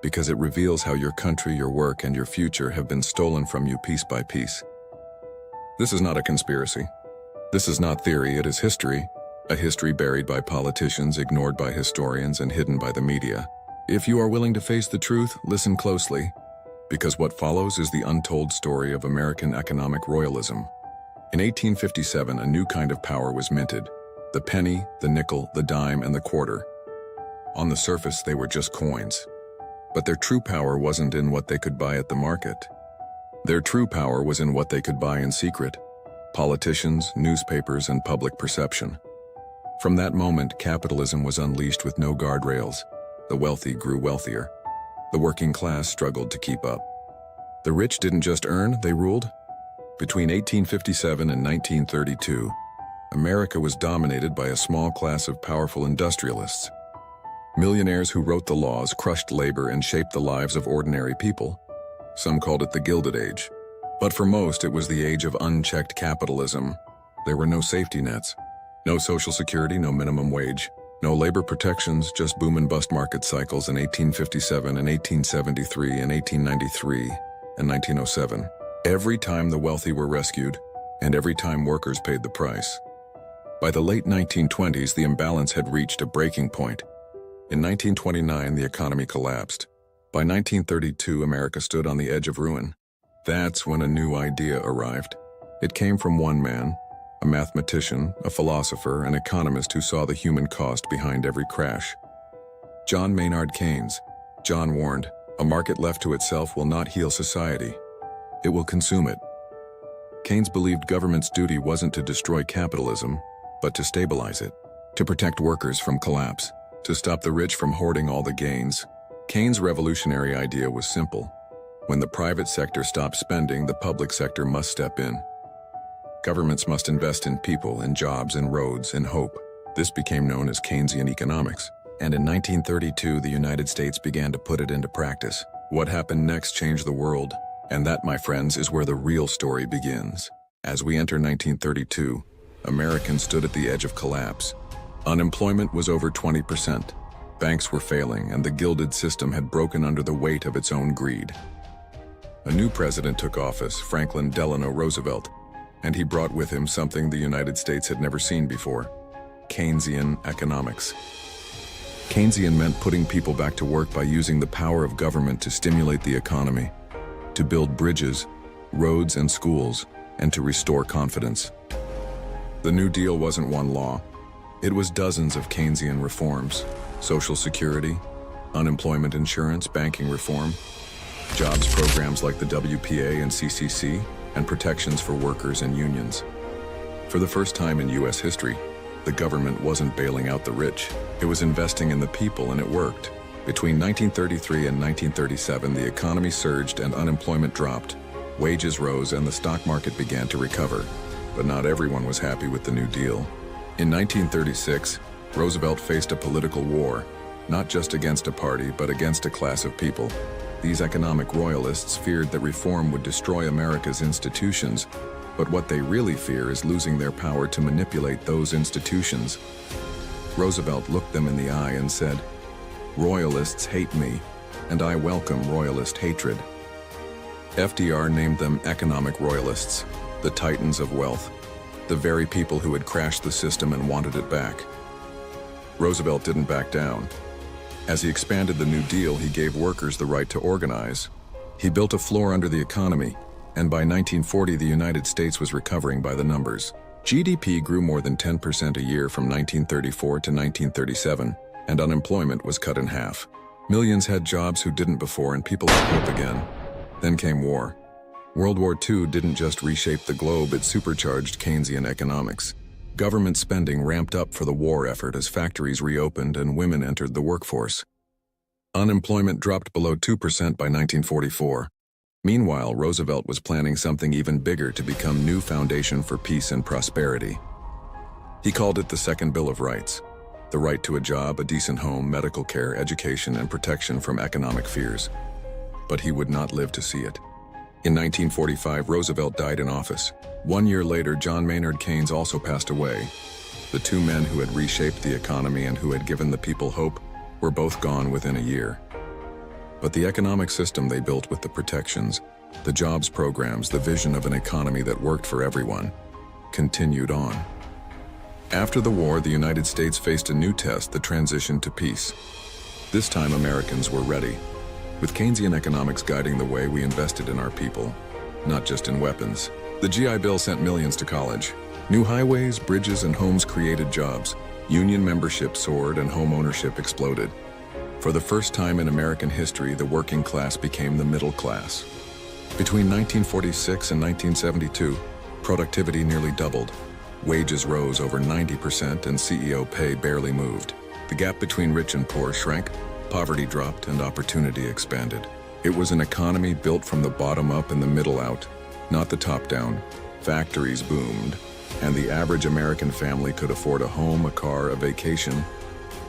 because it reveals how your country, your work, and your future have been stolen from you piece by piece. This is not a conspiracy. This is not theory, it is history. A history buried by politicians, ignored by historians, and hidden by the media. If you are willing to face the truth, listen closely, because what follows is the untold story of American economic royalism. In 1857, a new kind of power was minted: the penny, the nickel, the dime, and the quarter. On the surface, they were just coins. But their true power wasn't in what they could buy at the market. Their true power was in what they could buy in secret: politicians, newspapers, and public perception. From that moment, capitalism was unleashed with no guardrails. The wealthy grew wealthier. The working class struggled to keep up. The rich didn't just earn, they ruled. Between 1857 and 1932, America was dominated by a small class of powerful industrialists. Millionaires who wrote the laws, crushed labor, and shaped the lives of ordinary people. Some called it the Gilded Age. But for most, it was the age of unchecked capitalism. There were no safety nets. No social security, no minimum wage. No labor protections, just boom and bust market cycles in 1857 and 1873 and 1893 and 1907. Every time the wealthy were rescued, and every time workers paid the price. By the late 1920s, the imbalance had reached a breaking point. In 1929, the economy collapsed. By 1932, America stood on the edge of ruin. That's when a new idea arrived. It came from one man, a mathematician, a philosopher, an economist who saw the human cost behind every crash. John Maynard Keynes. John warned, "A market left to itself will not heal society. It will consume it." Keynes believed government's duty wasn't to destroy capitalism, but to stabilize it, to protect workers from collapse, to stop the rich from hoarding all the gains. Keynes' revolutionary idea was simple. When the private sector stops spending, the public sector must step in. Governments must invest in people, in jobs, in roads, in hope. This became known as Keynesian economics. And in 1932, the United States began to put it into practice. What happened next changed the world. And that, my friends, is where the real story begins. As we enter 1932, Americans stood at the edge of collapse. Unemployment was over 20%. Banks were failing, and the gilded system had broken under the weight of its own greed. A new president took office, Franklin Delano Roosevelt, and he brought with him something the United States had never seen before: Keynesian economics. Keynesian meant putting people back to work by using the power of government to stimulate the economy, to build bridges, roads, and schools, and to restore confidence. The New Deal wasn't one law. It was dozens of Keynesian reforms: Social Security, unemployment insurance, banking reform, jobs programs like the WPA and CCC, and protections for workers and unions. For the first time in U.S. history, the government wasn't bailing out the rich. It was investing in the people, and it worked. Between 1933 and 1937, the economy surged and unemployment dropped. Wages rose and the stock market began to recover. But not everyone was happy with the New Deal. In 1936, Roosevelt faced a political war, not just against a party, but against a class of people. These economic royalists feared that reform would destroy America's institutions, but what they really fear is losing their power to manipulate those institutions. Roosevelt looked them in the eye and said, "Royalists hate me, and I welcome royalist hatred." FDR named them economic royalists, the titans of wealth, the very people who had crashed the system and wanted it back. Roosevelt didn't back down. As he expanded the New Deal, he gave workers the right to organize. He built a floor under the economy, and by 1940 the United States was recovering by the numbers. GDP grew more than 10% a year from 1934 to 1937, and unemployment was cut in half. Millions had jobs who didn't before, and people had hope again. Then came war. World War II didn't just reshape the globe, it supercharged Keynesian economics. Government spending ramped up for the war effort as factories reopened and women entered the workforce. Unemployment dropped below 2% by 1944. Meanwhile, Roosevelt was planning something even bigger to become new foundation for peace and prosperity. He called it the Second Bill of Rights: the right to a job, a decent home, medical care, education, and protection from economic fears. But he would not live to see it. In 1945, Roosevelt died in office. 1 year later, John Maynard Keynes also passed away. The two men who had reshaped the economy and who had given the people hope were both gone within a year. But the economic system they built with the protections, the jobs programs, the vision of an economy that worked for everyone, continued on. After the war, the United States faced a new test, the transition to peace. This time, Americans were ready. With Keynesian economics guiding the way, we invested in our people, not just in weapons. The GI Bill sent millions to college. New highways, bridges, and homes created jobs. Union membership soared and home ownership exploded. For the first time in American history, the working class became the middle class. Between 1946 and 1972, productivity nearly doubled. Wages rose over 90% and CEO pay barely moved. The gap between rich and poor shrank, poverty dropped, and opportunity expanded. It was an economy built from the bottom up and the middle out, not the top down. Factories boomed, and the average American family could afford a home, a car, a vacation,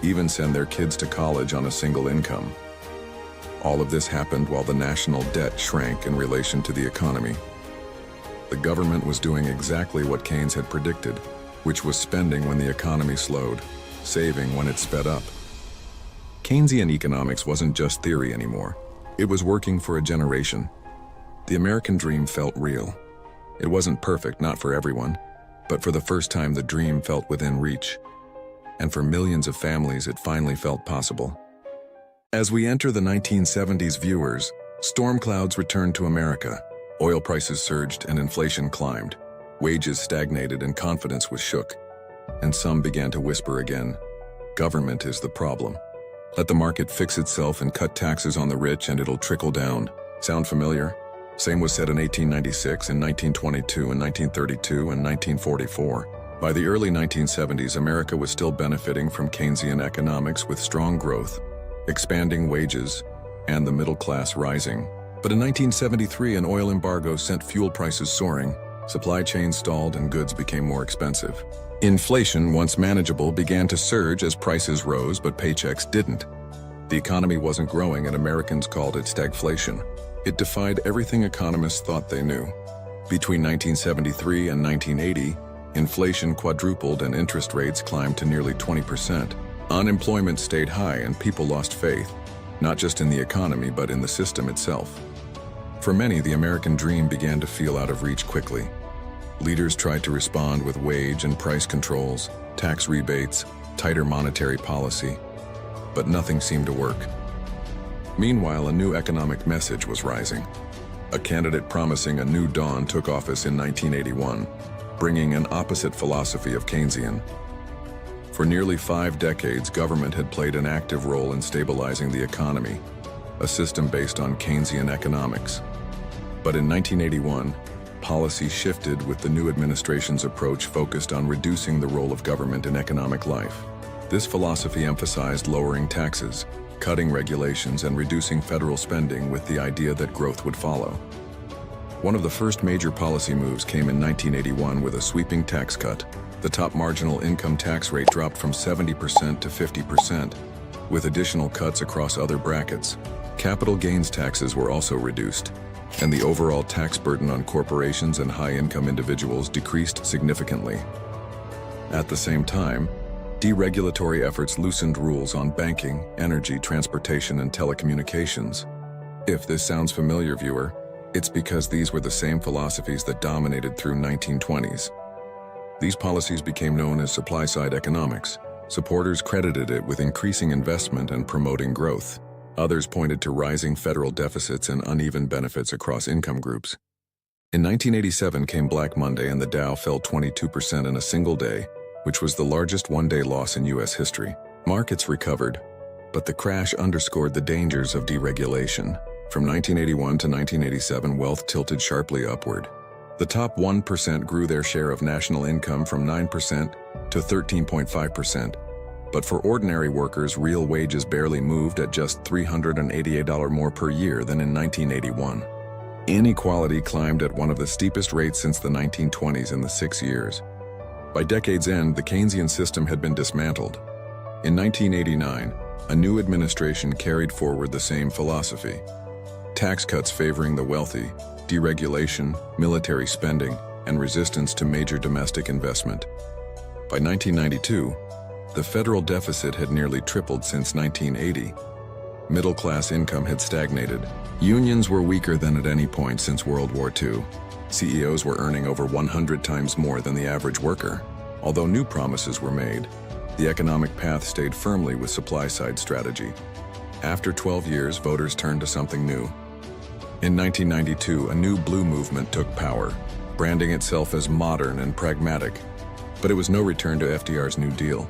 even send their kids to college on a single income. All of this happened while the national debt shrank in relation to the economy. The government was doing exactly what Keynes had predicted, which was spending when the economy slowed, saving when it sped up. Keynesian economics wasn't just theory anymore. It was working for a generation. The American dream felt real. It wasn't perfect, not for everyone, but for the first time the dream felt within reach. And for millions of families, it finally felt possible. As we enter the 1970s, viewers, storm clouds returned to America. Oil prices surged and inflation climbed. Wages stagnated and confidence was shook. And some began to whisper again, government is the problem. Let the market fix itself and cut taxes on the rich and it'll trickle down. Sound familiar? Same was said in 1896, in 1922, in 1932, and 1944. By the early 1970s, America was still benefiting from Keynesian economics with strong growth, expanding wages, and the middle class rising. But in 1973, an oil embargo sent fuel prices soaring, supply chains stalled, and goods became more expensive. Inflation, once manageable, began to surge as prices rose, but paychecks didn't. The economy wasn't growing, and Americans called it stagflation. It defied everything economists thought they knew. Between 1973 and 1980, inflation quadrupled and interest rates climbed to nearly 20%. Unemployment stayed high and people lost faith, not just in the economy but in the system itself. For many, the American dream began to feel out of reach quickly. Leaders tried to respond with wage and price controls, tax rebates, tighter monetary policy, but nothing seemed to work. Meanwhile, a new economic message was rising. A candidate promising a new dawn took office in 1981, bringing an opposite philosophy of Keynesian. For nearly 5 decades, government had played an active role in stabilizing the economy, a system based on Keynesian economics. But in 1981, policy shifted with the new administration's approach focused on reducing the role of government in economic life. This philosophy emphasized lowering taxes, cutting regulations, and reducing federal spending with the idea that growth would follow. One of the first major policy moves came in 1981 with a sweeping tax cut. The top marginal income tax rate dropped from 70% to 50%, with additional cuts across other brackets. Capital gains taxes were also reduced, and the overall tax burden on corporations and high-income individuals decreased significantly. At the same time, deregulatory efforts loosened rules on banking, energy, transportation, and telecommunications. If this sounds familiar, viewer, it's because these were the same philosophies that dominated through 1920s. These policies became known as supply-side economics. Supporters credited it with increasing investment and promoting growth. Others pointed to rising federal deficits and uneven benefits across income groups. In 1987 came Black Monday and the Dow fell 22% in a single day, which was the largest one-day loss in U.S. history. Markets recovered, but the crash underscored the dangers of deregulation. From 1981 to 1987, wealth tilted sharply upward. The top 1% grew their share of national income from 9% to 13.5%. But for ordinary workers, real wages barely moved at just $388 more per year than in 1981. Inequality climbed at one of the steepest rates since the 1920s in the 6 years. By decade's end, the Keynesian system had been dismantled. In 1989, a new administration carried forward the same philosophy. Tax cuts favoring the wealthy, deregulation, military spending, and resistance to major domestic investment. By 1992, the federal deficit had nearly tripled since 1980. Middle-class income had stagnated. Unions were weaker than at any point since World War II. CEOs were earning over 100 times more than the average worker. Although new promises were made, the economic path stayed firmly with supply-side strategy. After 12 years, voters turned to something new. In 1992, a new blue movement took power, branding itself as modern and pragmatic. But it was no return to FDR's New Deal.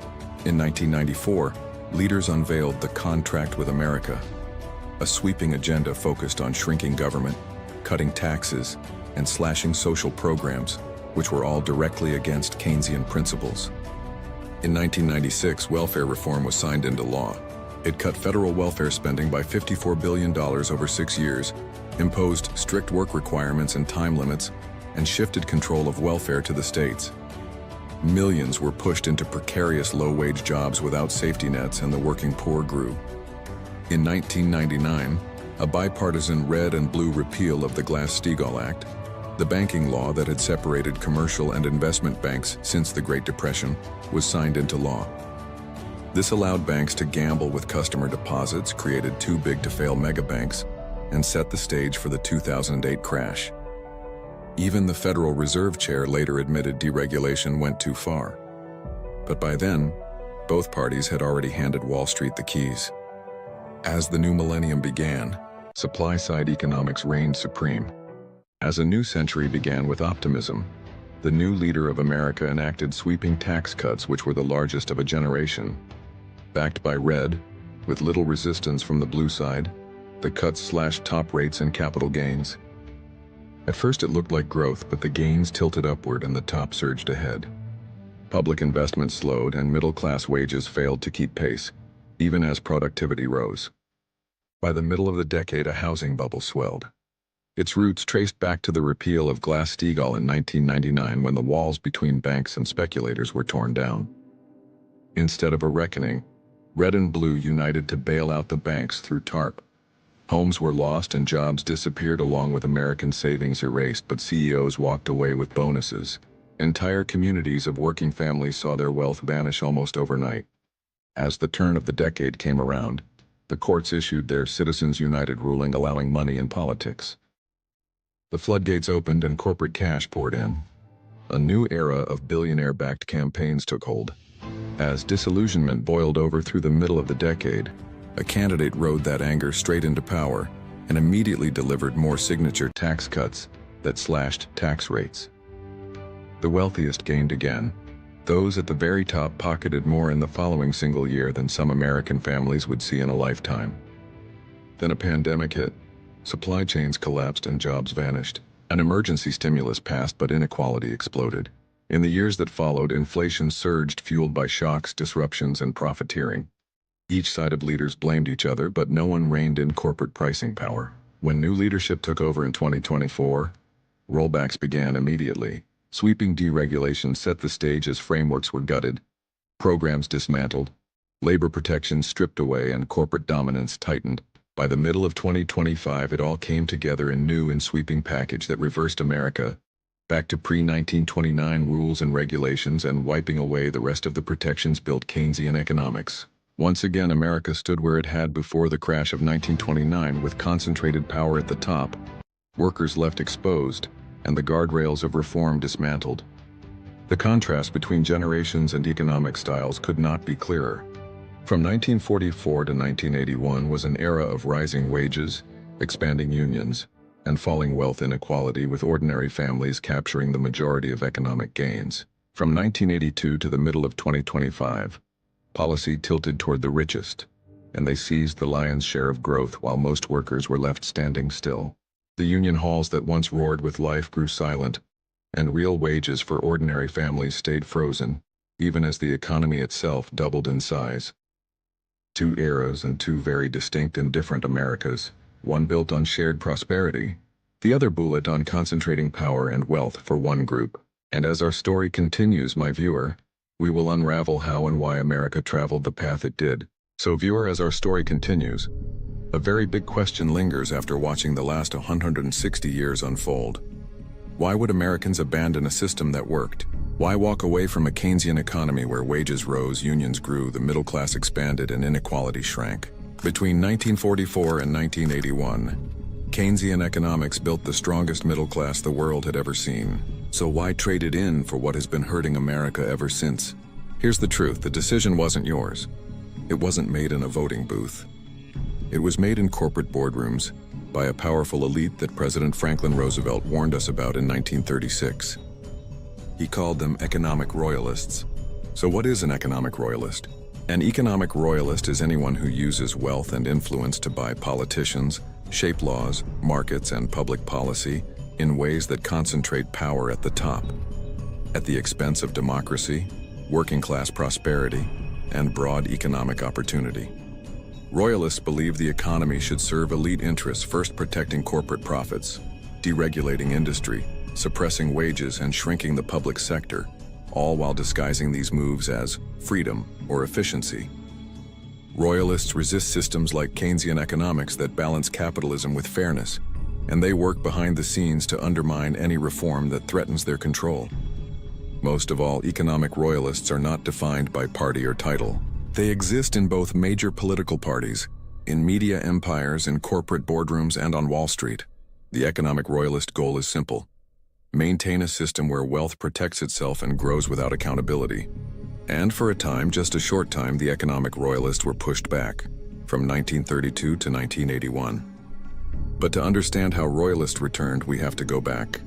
In 1994, leaders unveiled the Contract with America, a sweeping agenda focused on shrinking government, cutting taxes, and slashing social programs, which were all directly against Keynesian principles. In 1996, welfare reform was signed into law. It cut federal welfare spending by $54 billion over 6 years, imposed strict work requirements and time limits, and shifted control of welfare to the states. Millions were pushed into precarious low-wage jobs without safety nets, and the working poor grew. In 1999, a bipartisan red and blue repeal of the Glass-Steagall Act, the banking law that had separated commercial and investment banks since the Great Depression, was signed into law. This allowed banks to gamble with customer deposits, created too-big-to-fail megabanks, and set the stage for the 2008 crash. Even the Federal Reserve Chair later admitted deregulation went too far. But by then, both parties had already handed Wall Street the keys. As the new millennium began, supply-side economics reigned supreme. As a new century began with optimism, the new leader of America enacted sweeping tax cuts which were the largest of a generation. Backed by red, with little resistance from the blue side, the cuts slashed top rates and capital gains. At first it looked like growth, but the gains tilted upward and the top surged ahead. Public investment slowed and middle-class wages failed to keep pace, even as productivity rose. By the middle of the decade, a housing bubble swelled. Its roots traced back to the repeal of Glass-Steagall in 1999, when the walls between banks and speculators were torn down. Instead of a reckoning, red and blue united to bail out the banks through TARP. Homes were lost and jobs disappeared along with American savings erased, but CEOs walked away with bonuses. Entire communities of working families saw their wealth vanish almost overnight. As the turn of the decade came around, the courts issued their Citizens United ruling allowing money in politics. The floodgates opened and corporate cash poured in. A new era of billionaire-backed campaigns took hold. As disillusionment boiled over through the middle of the decade, a candidate rode that anger straight into power and immediately delivered more signature tax cuts that slashed tax rates. The wealthiest gained again. Those at the very top pocketed more in the following single year than some American families would see in a lifetime. Then a pandemic hit. Supply chains collapsed and jobs vanished. An emergency stimulus passed, but inequality exploded. In the years that followed, inflation surged, fueled by shocks, disruptions, and profiteering. Each side of leaders blamed each other, but no one reined in corporate pricing power. When new leadership took over in 2024, rollbacks began immediately. Sweeping deregulation set the stage as frameworks were gutted, programs dismantled, labor protections stripped away, and corporate dominance tightened. By the middle of 2025, it all came together in new and sweeping package that reversed America back to pre-1929 rules and regulations and wiping away the rest of the protections built Keynesian economics. Once again, America stood where it had before the crash of 1929, with concentrated power at the top, workers left exposed, and the guardrails of reform dismantled. The contrast between generations and economic styles could not be clearer. From 1944 to 1981 was an era of rising wages, expanding unions, and falling wealth inequality, with ordinary families capturing the majority of economic gains. From 1982 to the middle of 2025, policy tilted toward the richest, and they seized the lion's share of growth while most workers were left standing still. The union halls that once roared with life grew silent, and real wages for ordinary families stayed frozen, even as the economy itself doubled in size. Two eras and two very distinct and different Americas, one built on shared prosperity, the other built on concentrating power and wealth for one group. And as our story continues, my viewer, we will unravel how and why America traveled the path it did. So viewer, as our story continues, a very big question lingers after watching the last 160 years unfold. Why would Americans abandon a system that worked? Why walk away from a Keynesian economy where wages rose, unions grew, the middle class expanded, and inequality shrank? Between 1944 and 1981, Keynesian economics built the strongest middle class the world had ever seen. So why trade it in for what has been hurting America ever since? Here's the truth, the decision wasn't yours. It wasn't made in a voting booth. It was made in corporate boardrooms by a powerful elite that President Franklin Roosevelt warned us about in 1936. He called them economic royalists. So what is an economic royalist? An economic royalist is anyone who uses wealth and influence to buy politicians, shape laws, markets, and public policy in ways that concentrate power at the top, at the expense of democracy, working-class prosperity, and broad economic opportunity. Royalists believe the economy should serve elite interests, first protecting corporate profits, deregulating industry, suppressing wages, and shrinking the public sector, all while disguising these moves as freedom or efficiency. Royalists resist systems like Keynesian economics that balance capitalism with fairness, and they work behind the scenes to undermine any reform that threatens their control. Most of all, economic royalists are not defined by party or title. They exist in both major political parties, in media empires, in corporate boardrooms, and on Wall Street. The economic royalist goal is simple: maintain a system where wealth protects itself and grows without accountability. And for a time, just a short time, the economic royalists were pushed back, from 1932 to 1981. But to understand how royalists returned, we have to go back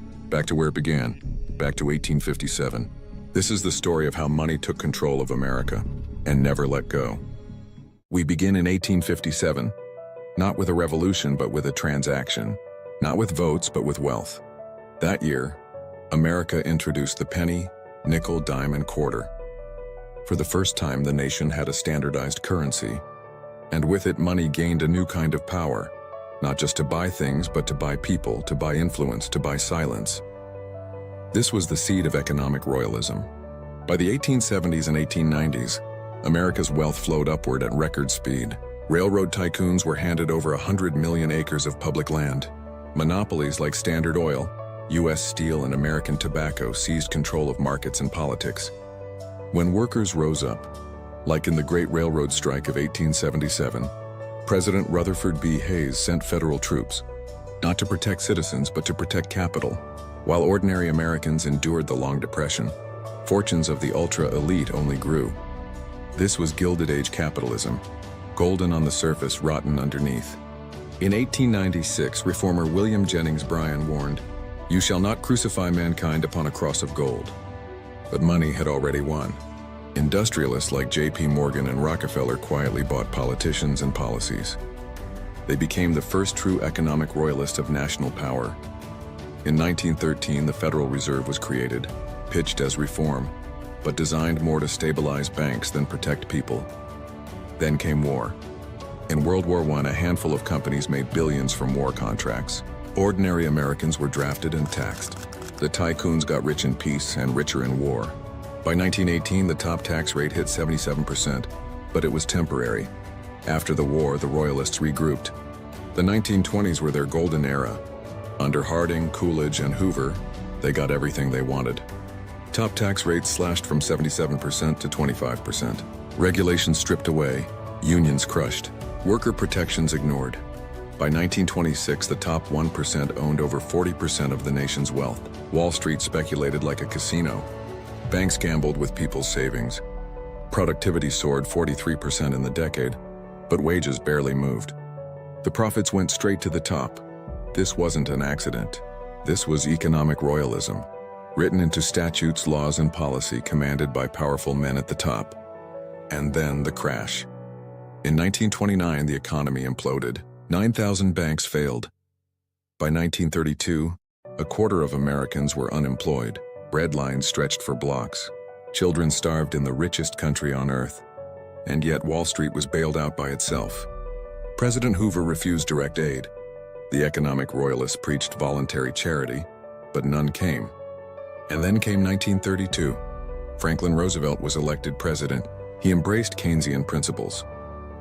to where it began, back to 1857. This is the story of how money took control of America and never let go. We begin in 1857, not with a revolution, but with a transaction, not with votes, but with wealth. That year, America introduced the penny, nickel, dime, and quarter. For the first time, the nation had a standardized currency, and with it, money gained a new kind of power, not just to buy things, but to buy people, to buy influence, to buy silence. This was the seed of economic royalism. By the 1870s and 1890s, America's wealth flowed upward at record speed. Railroad tycoons were handed over 100 million acres of public land. Monopolies like Standard Oil, U.S. Steel, and American Tobacco seized control of markets and politics. When workers rose up, like in the Great Railroad Strike of 1877, President Rutherford B. Hayes sent federal troops, not to protect citizens, but to protect capital. While ordinary Americans endured the Long Depression, fortunes of the ultra-elite only grew. This was Gilded Age capitalism, golden on the surface, rotten underneath. In 1896, reformer William Jennings Bryan warned, "You shall not crucify mankind upon a cross of gold." But money had already won. Industrialists like J.P. Morgan and Rockefeller quietly bought politicians and policies. They became the first true economic royalist of national power. In 1913, the Federal Reserve was created, pitched as reform, but designed more to stabilize banks than protect people. Then came war. In World War I, a handful of companies made billions from war contracts. Ordinary Americans were drafted and taxed. The tycoons got rich in peace and richer in war. By 1918, the top tax rate hit 77%, but it was temporary. After the war, the Royalists regrouped. The 1920s were their golden era. Under Harding, Coolidge, and Hoover, they got everything they wanted. Top tax rates slashed from 77% to 25%. Regulations stripped away, unions crushed, worker protections ignored. By 1926, the top 1% owned over 40% of the nation's wealth. Wall Street speculated like a casino. Banks gambled with people's savings. Productivity soared 43% in the decade, but wages barely moved. The profits went straight to the top. This wasn't an accident. This was economic royalism, written into statutes, laws, and policy commanded by powerful men at the top. And then the crash. In 1929, the economy imploded. 9,000 banks failed. By 1932, a quarter of Americans were unemployed. Bread lines stretched for blocks. Children starved in the richest country on earth. And yet Wall Street was bailed out by itself. President Hoover refused direct aid. The economic royalists preached voluntary charity, but none came. And then came 1932. Franklin Roosevelt was elected president. He embraced Keynesian principles.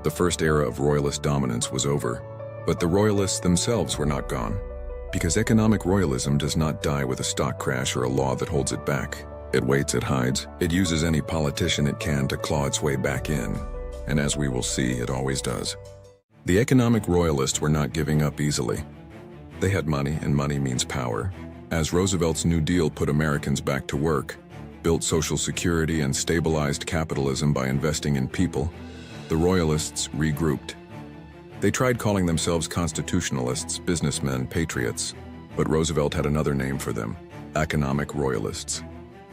The first era of royalist dominance was over, but the royalists themselves were not gone. Because economic royalism does not die with a stock crash or a law that holds it back. It waits, it hides, it uses any politician it can to claw its way back in. And as we will see, it always does. The economic royalists were not giving up easily. They had money, and money means power. As Roosevelt's New Deal put Americans back to work, built Social Security and stabilized capitalism by investing in people, the royalists regrouped. They tried calling themselves constitutionalists, businessmen, patriots, but Roosevelt had another name for them: economic royalists.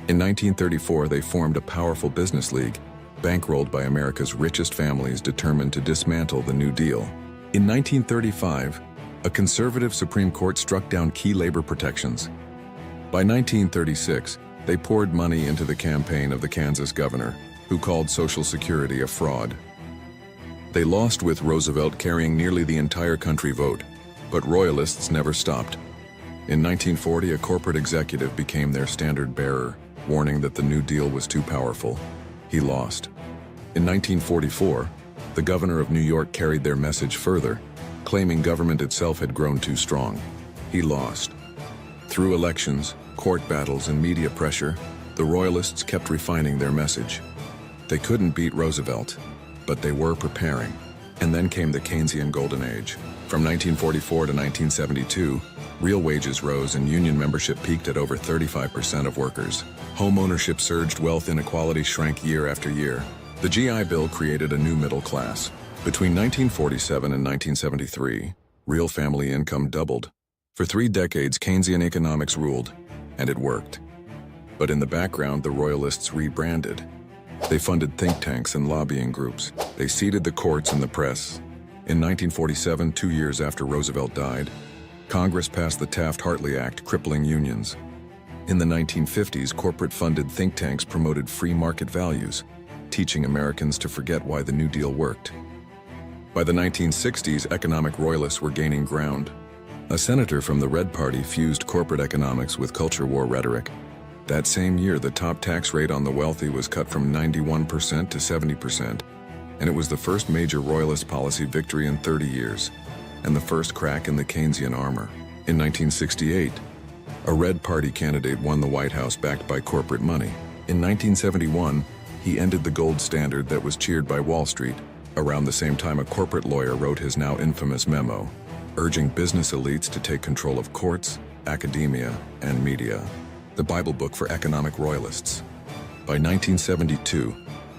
In 1934, they formed a powerful business league, bankrolled by America's richest families determined to dismantle the New Deal. In 1935, a conservative Supreme Court struck down key labor protections. By 1936, they poured money into the campaign of the Kansas governor, who called Social Security a fraud. They lost, with Roosevelt carrying nearly the entire country vote, but royalists never stopped. In 1940, a corporate executive became their standard bearer, warning that the New Deal was too powerful. He lost. In 1944, the governor of New York carried their message further, claiming government itself had grown too strong. He lost. Through elections, court battles, and media pressure, the royalists kept refining their message. They couldn't beat Roosevelt, but they were preparing. And then came the Keynesian Golden Age. From 1944 to 1972, real wages rose and union membership peaked at over 35% of workers. Home ownership surged, wealth inequality shrank year after year. The GI Bill created a new middle class. Between 1947 and 1973, real family income doubled. For 3 decades, Keynesian economics ruled, and it worked. But in the background, the royalists rebranded. They funded think tanks and lobbying groups. They seeded the courts and the press. In 1947, 2 years after Roosevelt died, Congress passed the Taft-Hartley Act, crippling unions. In the 1950s, corporate-funded think tanks promoted free market values, teaching Americans to forget why the New Deal worked. By the 1960s, economic royalists were gaining ground. A senator from the Red Party fused corporate economics with culture war rhetoric. That same year, the top tax rate on the wealthy was cut from 91% to 70%, and it was the first major royalist policy victory in 30 years, and the first crack in the Keynesian armor. In 1968, a Red Party candidate won the White House backed by corporate money. In 1971, he ended the gold standard that was cheered by Wall Street. Around the same time, a corporate lawyer wrote his now infamous memo, urging business elites to take control of courts, academia, and media. The Bible book for economic royalists. By 1972,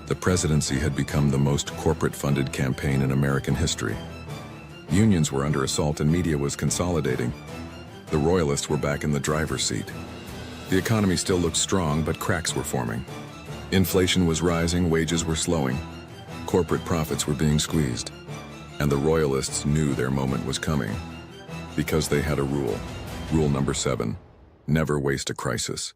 the presidency had become the most corporate-funded campaign in American history. Unions were under assault and media was consolidating. The royalists were back in the driver's seat. The economy still looked strong, but cracks were forming. Inflation was rising, wages were slowing. Corporate profits were being squeezed. And the royalists knew their moment was coming. Because they had a rule. Rule number 7. Never waste a crisis.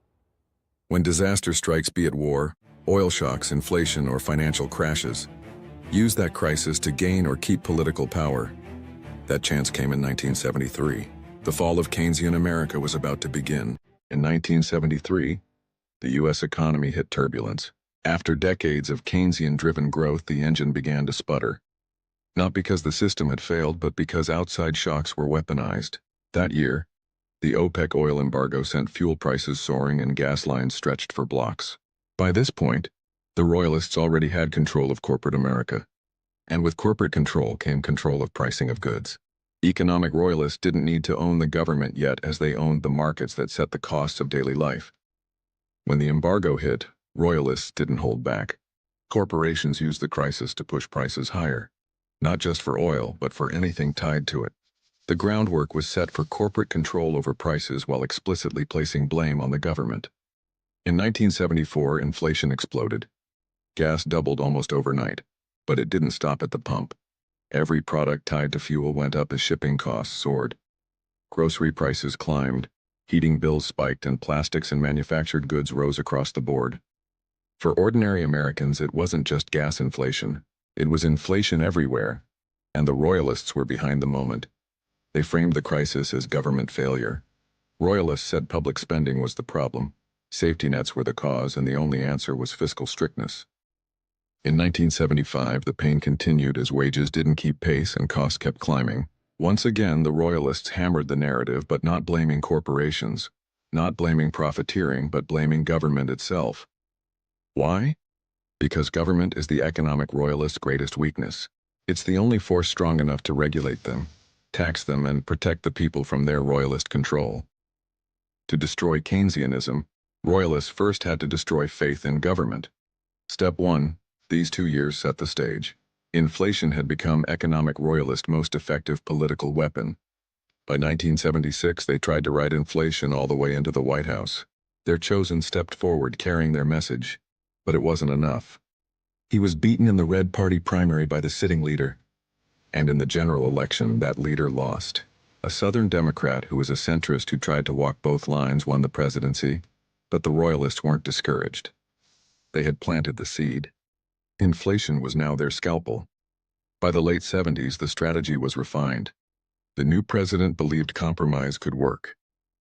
When disaster strikes, be it war, oil shocks, inflation, or financial crashes, use that crisis to gain or keep political power. That chance came in 1973. The fall of Keynesian America was about to begin. In 1973, the U.S. economy hit turbulence. After decades of Keynesian-driven growth, the engine began to sputter. Not because the system had failed, but because outside shocks were weaponized. That year, the OPEC oil embargo sent fuel prices soaring and gas lines stretched for blocks. By this point, the royalists already had control of corporate America. And with corporate control came control of pricing of goods. Economic royalists didn't need to own the government yet, as they owned the markets that set the costs of daily life. When the embargo hit, royalists didn't hold back. Corporations used the crisis to push prices higher, not just for oil, but for anything tied to it. The groundwork was set for corporate control over prices while explicitly placing blame on the government. In 1974, inflation exploded. Gas doubled almost overnight, but it didn't stop at the pump. Every product tied to fuel went up as shipping costs soared. Grocery prices climbed, heating bills spiked, and plastics and manufactured goods rose across the board. For ordinary Americans, it wasn't just gas inflation. It was inflation everywhere, and the royalists were behind the moment. They framed the crisis as government failure. Royalists said public spending was the problem, safety nets were the cause, and the only answer was fiscal strictness. In 1975, the pain continued as wages didn't keep pace and costs kept climbing. Once again, the royalists hammered the narrative, but not blaming corporations, not blaming profiteering, but blaming government itself. Why? Because government is the economic royalist's greatest weakness. It's the only force strong enough to regulate them, tax them, and protect the people from their royalist control. To destroy Keynesianism, royalists first had to destroy faith in government. Step 1. These 2 years set the stage. Inflation had become economic royalist most effective political weapon. By 1976, they tried to ride inflation all the way into the White House. Their chosen stepped forward carrying their message, but it wasn't enough. He was beaten in the Red Party primary by the sitting leader, and in the general election, that leader lost. A Southern Democrat who was a centrist who tried to walk both lines won the presidency, but the royalists weren't discouraged. They had planted the seed. Inflation was now their scalpel. By the late 70s, the strategy was refined. The new president believed compromise could work.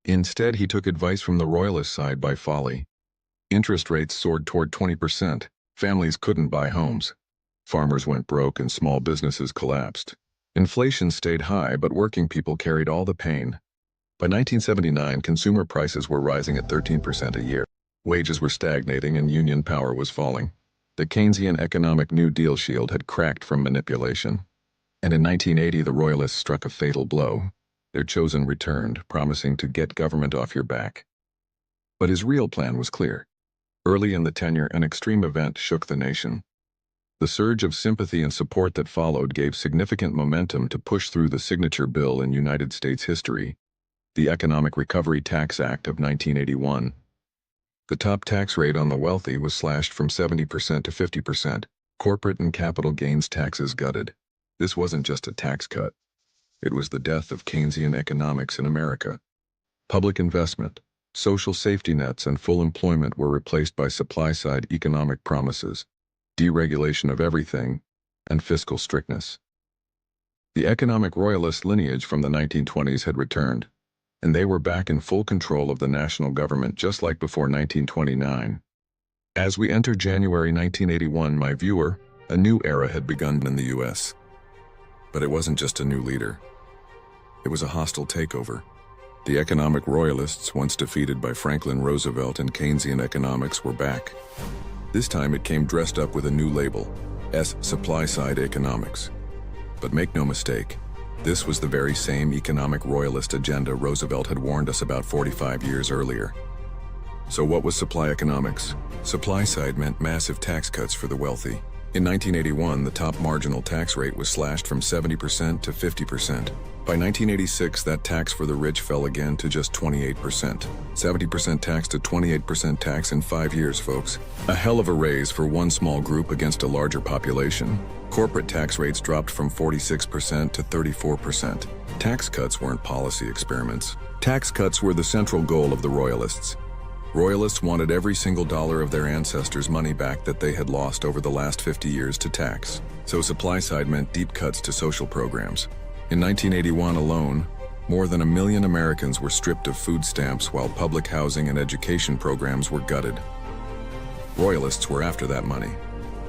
Instead, he took advice from the royalist side by folly. Interest rates soared toward 20%. Families couldn't buy homes. Farmers went broke and small businesses collapsed. Inflation stayed high, but working people carried all the pain. By 1979, consumer prices were rising at 13% a year. Wages were stagnating and union power was falling. The Keynesian economic New Deal shield had cracked from manipulation. And in 1980, the royalists struck a fatal blow. Their chosen returned, promising to get government off your back. But his real plan was clear. Early in the tenure, an extreme event shook the nation. The surge of sympathy and support that followed gave significant momentum to push through the signature bill in United States history, the Economic Recovery Tax Act of 1981. The top tax rate on the wealthy was slashed from 70% to 50%, corporate and capital gains taxes gutted. This wasn't just a tax cut. It was the death of Keynesian economics in America. Public investment, social safety nets, and full employment were replaced by supply-side economic promises, deregulation of everything, and fiscal strictness. The economic royalist lineage from the 1920s had returned, and they were back in full control of the national government just like before 1929. As we enter January 1981, my viewer, a new era had begun in the U.S. But it wasn't just a new leader. It was a hostile takeover. The economic royalists, once defeated by Franklin Roosevelt and Keynesian economics, were back. This time it came dressed up with a new label, supply-side economics. But make no mistake, this was the very same economic royalist agenda Roosevelt had warned us about 45 years earlier. So what was supply economics? Supply side meant massive tax cuts for the wealthy. In 1981, the top marginal tax rate was slashed from 70% to 50%. By 1986, that tax for the rich fell again to just 28%. 70% tax to 28% tax in 5 years, folks. A hell of a raise for one small group against a larger population. Corporate tax rates dropped from 46% to 34%. Tax cuts weren't policy experiments. Tax cuts were the central goal of the royalists. Royalists wanted every single dollar of their ancestors' money back that they had lost over the last 50 years to tax. So supply side meant deep cuts to social programs. In 1981 alone, more than 1 million Americans were stripped of food stamps while public housing and education programs were gutted. Royalists were after that money.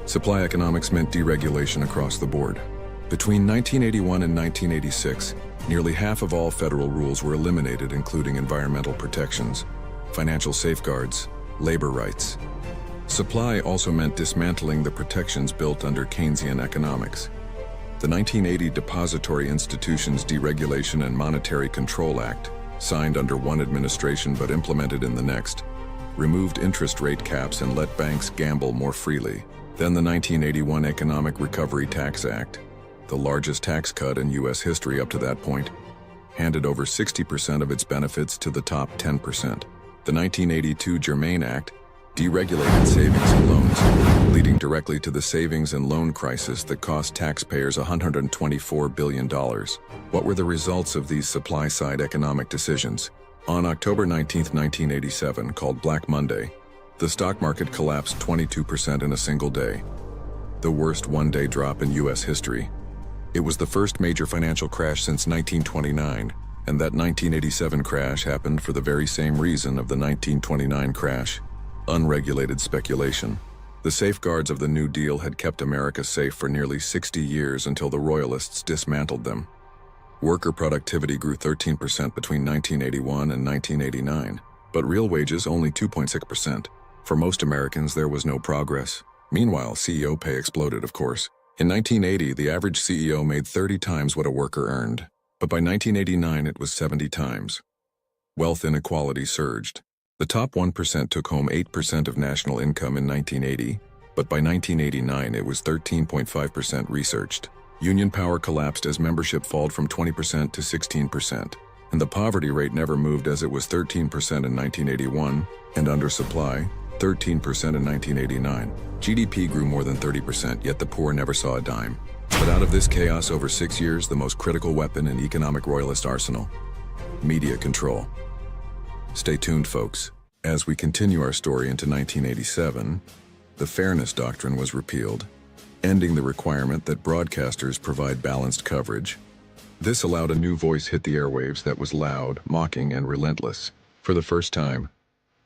Supply economics meant deregulation across the board. Between 1981 and 1986, nearly half of all federal rules were eliminated, including environmental protections, financial safeguards, labor rights. Supply also meant dismantling the protections built under Keynesian economics. The 1980 Depository Institutions Deregulation and Monetary Control Act, signed under one administration but implemented in the next, removed interest rate caps and let banks gamble more freely. Then the 1981 Economic Recovery Tax Act, the largest tax cut in U.S. history up to that point, handed over 60% of its benefits to the top 10%. The 1982 Germain Act deregulated savings and loans, leading directly to the savings and loan crisis that cost taxpayers $124 billion. What were the results of these supply-side economic decisions? On October 19, 1987, called Black Monday, the stock market collapsed 22% in a single day, the worst one-day drop in U.S. history. It was the first major financial crash since 1929, and that 1987 crash happened for the very same reason of the 1929 crash: unregulated speculation. The safeguards of the New Deal had kept America safe for nearly 60 years until the royalists dismantled them. Worker productivity grew 13% between 1981 and 1989, but real wages only 2.6%. For most Americans, there was no progress. Meanwhile, CEO pay exploded, of course. In 1980, the average CEO made 30 times what a worker earned, but by 1989 it was 70 times. Wealth inequality surged. The top 1% took home 8% of national income in 1980, but by 1989 it was 13.5% researched. Union power collapsed as membership fell from 20% to 16%, and the poverty rate never moved as it was 13% in 1981, and undersupply, 13% in 1989. GDP grew more than 30%, yet the poor never saw a dime. But out of this chaos over 6 years, the most critical weapon in economic royalist arsenal: media control. Stay tuned, folks. As we continue our story into 1987, the Fairness Doctrine was repealed, ending the requirement that broadcasters provide balanced coverage. This allowed a new voice hit the airwaves that was loud, mocking, and relentless. For the first time,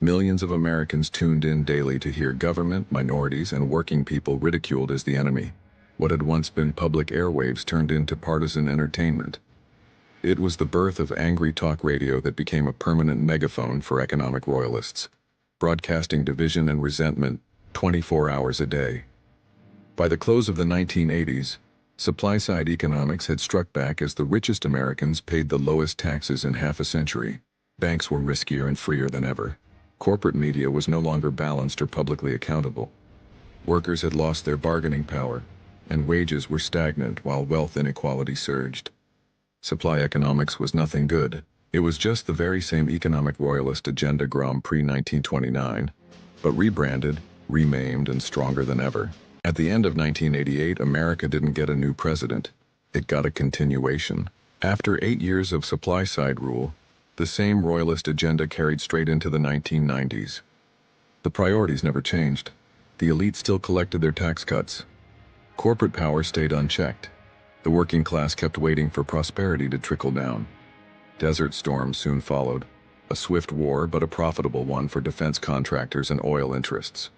millions of Americans tuned in daily to hear government, minorities, and working people ridiculed as the enemy. What had once been public airwaves turned into partisan entertainment. It was the birth of angry talk radio that became a permanent megaphone for economic royalists, broadcasting division and resentment 24 hours a day. By the close of the 1980s, supply-side economics had struck back as the richest Americans paid the lowest taxes in half a century. Banks were riskier and freer than ever. Corporate media was no longer balanced or publicly accountable. Workers had lost their bargaining power, and wages were stagnant while wealth inequality surged. Supply economics was nothing good. It was just the very same economic royalist agenda Grand Prix 1929, but rebranded, remaimed, and stronger than ever. At the end of 1988, America didn't get a new president. It got a continuation. After 8 years of supply-side rule, the same royalist agenda carried straight into the 1990s. The priorities never changed. The elite still collected their tax cuts. Corporate power stayed unchecked. The working class kept waiting for prosperity to trickle down. Desert Storm soon followed. A swift war, but a profitable one for defense contractors and oil interests.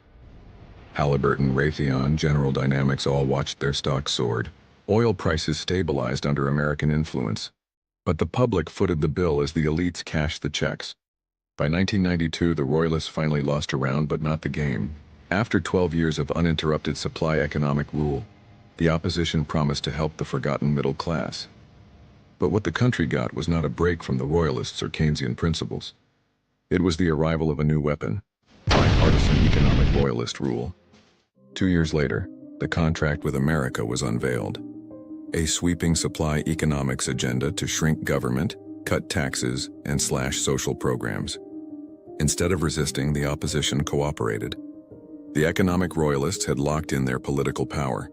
Halliburton, Raytheon, General Dynamics all watched their stocks soar. Oil prices stabilized under American influence. But the public footed the bill as the elites cashed the checks. By 1992, the Royalists finally lost a round, but not the game. After 12 years of uninterrupted supply economic rule, the opposition promised to help the forgotten middle class. But what the country got was not a break from the Royalists or Keynesian principles. It was the arrival of a new weapon: bipartisan economic royalist rule. 2 years later, the contract with America was unveiled. A sweeping supply economics agenda to shrink government, cut taxes, and slash social programs. Instead of resisting, the opposition cooperated. The economic royalists had locked in their political power.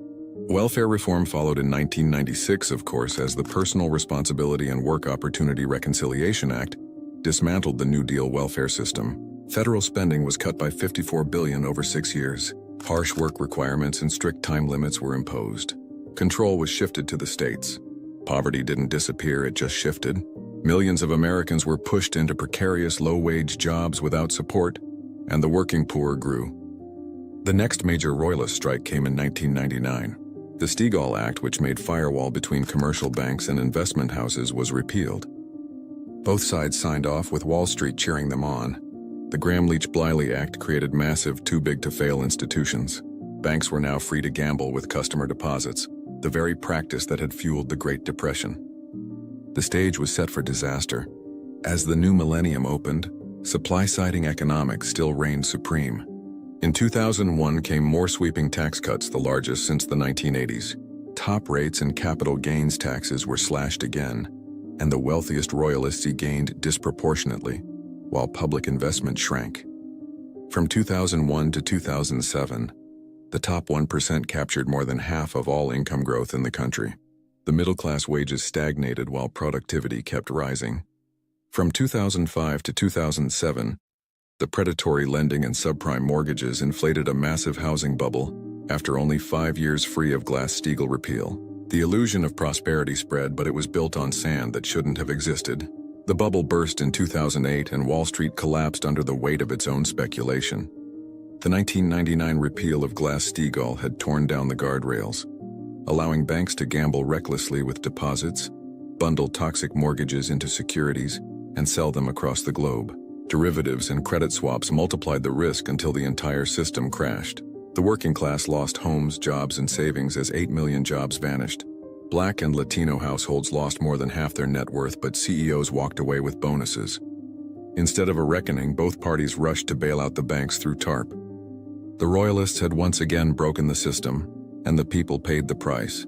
Welfare reform followed in 1996, of course, as the Personal Responsibility and Work Opportunity Reconciliation Act dismantled the New Deal welfare system. Federal spending was cut by $54 billion over 6 years. Harsh work requirements and strict time limits were imposed. Control was shifted to the states. Poverty didn't disappear, it just shifted. Millions of Americans were pushed into precarious low-wage jobs without support, and the working poor grew. The next major royalist strike came in 1999. The Stegall Act, which made firewall between commercial banks and investment houses, was repealed. Both sides signed off, with Wall Street cheering them on. The Gramm-Leach-Bliley Act created massive, too-big-to-fail institutions. Banks were now free to gamble with customer deposits, the very practice that had fueled the Great Depression. The stage was set for disaster. As the new millennium opened, supply-siding economics still reigned supreme. In 2001 came more sweeping tax cuts, the largest since the 1980s. Top rates and capital gains taxes were slashed again, and the wealthiest royalists gained disproportionately, while public investment shrank. From 2001 to 2007, the top 1% captured more than half of all income growth in the country. The middle-class wages stagnated while productivity kept rising. From 2005 to 2007, the predatory lending and subprime mortgages inflated a massive housing bubble after only 5 years free of Glass-Steagall repeal. The illusion of prosperity spread, but it was built on sand that shouldn't have existed. The bubble burst in 2008 and Wall Street collapsed under the weight of its own speculation. The 1999 repeal of Glass-Steagall had torn down the guardrails, allowing banks to gamble recklessly with deposits, bundle toxic mortgages into securities, and sell them across the globe. Derivatives and credit swaps multiplied the risk until the entire system crashed. The working class lost homes, jobs, and savings as 8 million jobs vanished. Black and Latino households lost more than half their net worth, but CEOs walked away with bonuses. Instead of a reckoning, both parties rushed to bail out the banks through TARP. The Royalists had once again broken the system, and the people paid the price.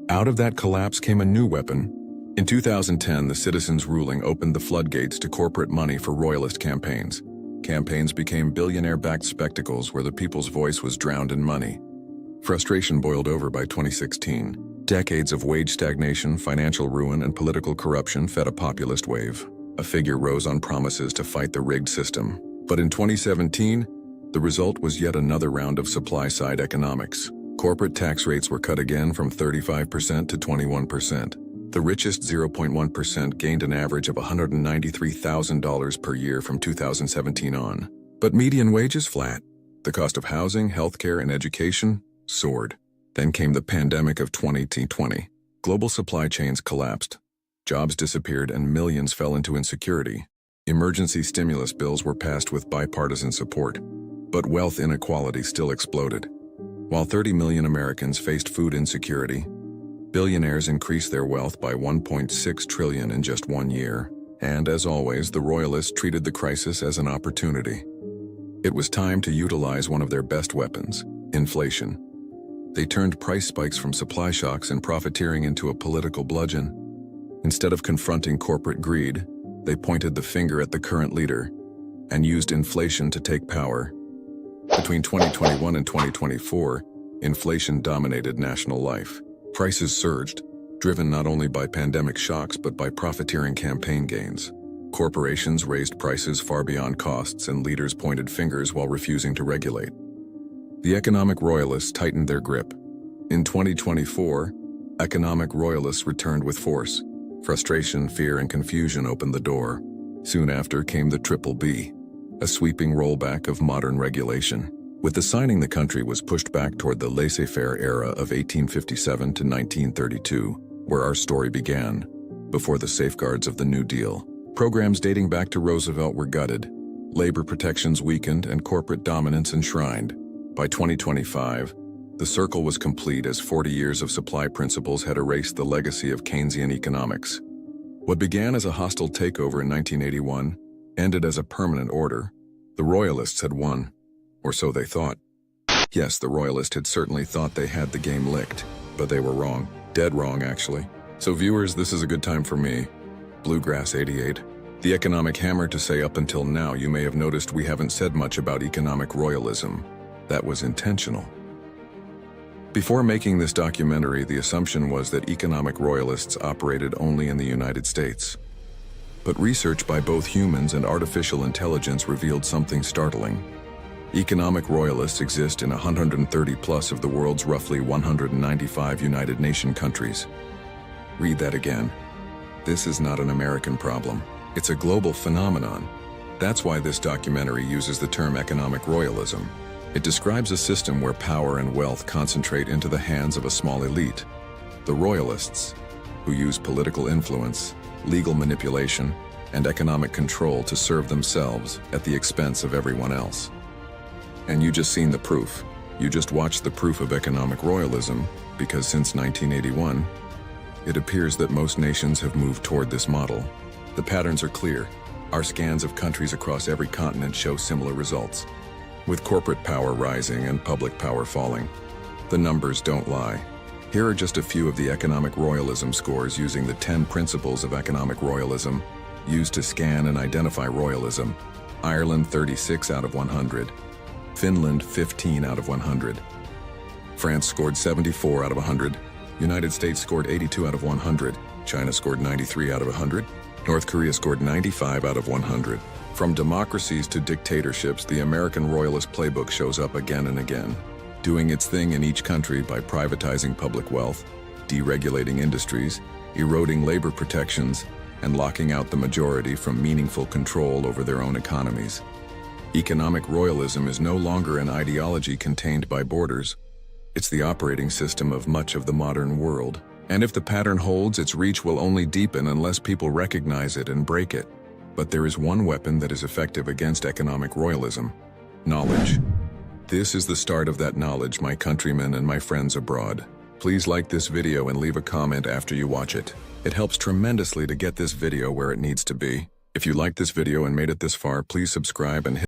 Out of that collapse came a new weapon. In 2010, the citizens' ruling opened the floodgates to corporate money for Royalist campaigns. Campaigns became billionaire-backed spectacles where the people's voice was drowned in money. Frustration boiled over by 2016. Decades of wage stagnation, financial ruin, and political corruption fed a populist wave. A figure rose on promises to fight the rigged system. But in 2017, the result was yet another round of supply-side economics. Corporate tax rates were cut again from 35% to 21%. The richest 0.1% gained an average of $193,000 per year from 2017 on. But median wages flat. The cost of housing, healthcare, and education soared. Then came the pandemic of 2020. Global supply chains collapsed. Jobs disappeared and millions fell into insecurity. Emergency stimulus bills were passed with bipartisan support. But wealth inequality still exploded. While 30 million Americans faced food insecurity, billionaires increased their wealth by $1.6 trillion in just 1 year. And as always, the Royalists treated the crisis as an opportunity. It was time to utilize one of their best weapons, inflation. They turned price spikes from supply shocks and profiteering into a political bludgeon. Instead of confronting corporate greed, they pointed the finger at the current leader and used inflation to take power. Between 2021 and 2024, inflation dominated national life. Prices surged, driven not only by pandemic shocks but by profiteering campaign gains. Corporations raised prices far beyond costs, and leaders pointed fingers while refusing to regulate. The economic royalists tightened their grip. In 2024, economic royalists returned with force. Frustration, fear, and confusion opened the door. Soon after came the Triple B, a sweeping rollback of modern regulation. With the signing, the country was pushed back toward the laissez-faire era of 1857 to 1932, where our story began, before the safeguards of the New Deal. Programs dating back to Roosevelt were gutted, labor protections weakened, and corporate dominance enshrined. By 2025, the circle was complete as 40 years of supply principles had erased the legacy of Keynesian economics. What began as a hostile takeover in 1981 ended as a permanent order. The Royalists had won. Or so they thought. Yes, the Royalists had certainly thought they had the game licked, but they were wrong. Dead wrong, actually. So viewers, this is a good time for me, Bluegrass 88. The economic hammer to say up until now. You may have noticed we haven't said much about economic royalism. That was intentional. Before making this documentary, the assumption was that economic royalists operated only in the United States. But research by both humans and artificial intelligence revealed something startling. Economic royalists exist in 130 plus of the world's roughly 195 United Nations countries. Read that again. This is not an American problem. It's a global phenomenon. That's why this documentary uses the term economic royalism. It describes a system where power and wealth concentrate into the hands of a small elite, the royalists, who use political influence, legal manipulation, and economic control to serve themselves at the expense of everyone else. And you just seen the proof. You just watched the proof of economic royalism, because since 1981, it appears that most nations have moved toward this model. The patterns are clear. Our scans of countries across every continent show similar results. With corporate power rising and public power falling, the numbers don't lie. Here are just a few of the economic royalism scores using the 10 principles of economic royalism used to scan and identify royalism. Ireland 36 out of 100. Finland 15 out of 100. France scored 74 out of 100. United States scored 82 out of 100. China scored 93 out of 100. North Korea scored 95 out of 100. From democracies to dictatorships, the American royalist playbook shows up again and again, doing its thing in each country by privatizing public wealth, deregulating industries, eroding labor protections, and locking out the majority from meaningful control over their own economies. Economic royalism is no longer an ideology contained by borders. It's the operating system of much of the modern world. And if the pattern holds, its reach will only deepen unless people recognize it and break it. But there is one weapon that is effective against economic royalism: knowledge. This is the start of that knowledge, my countrymen and my friends abroad. Please like this video and leave a comment after you watch it. It helps tremendously to get this video where it needs to be. If you liked this video and made it this far, please subscribe and hit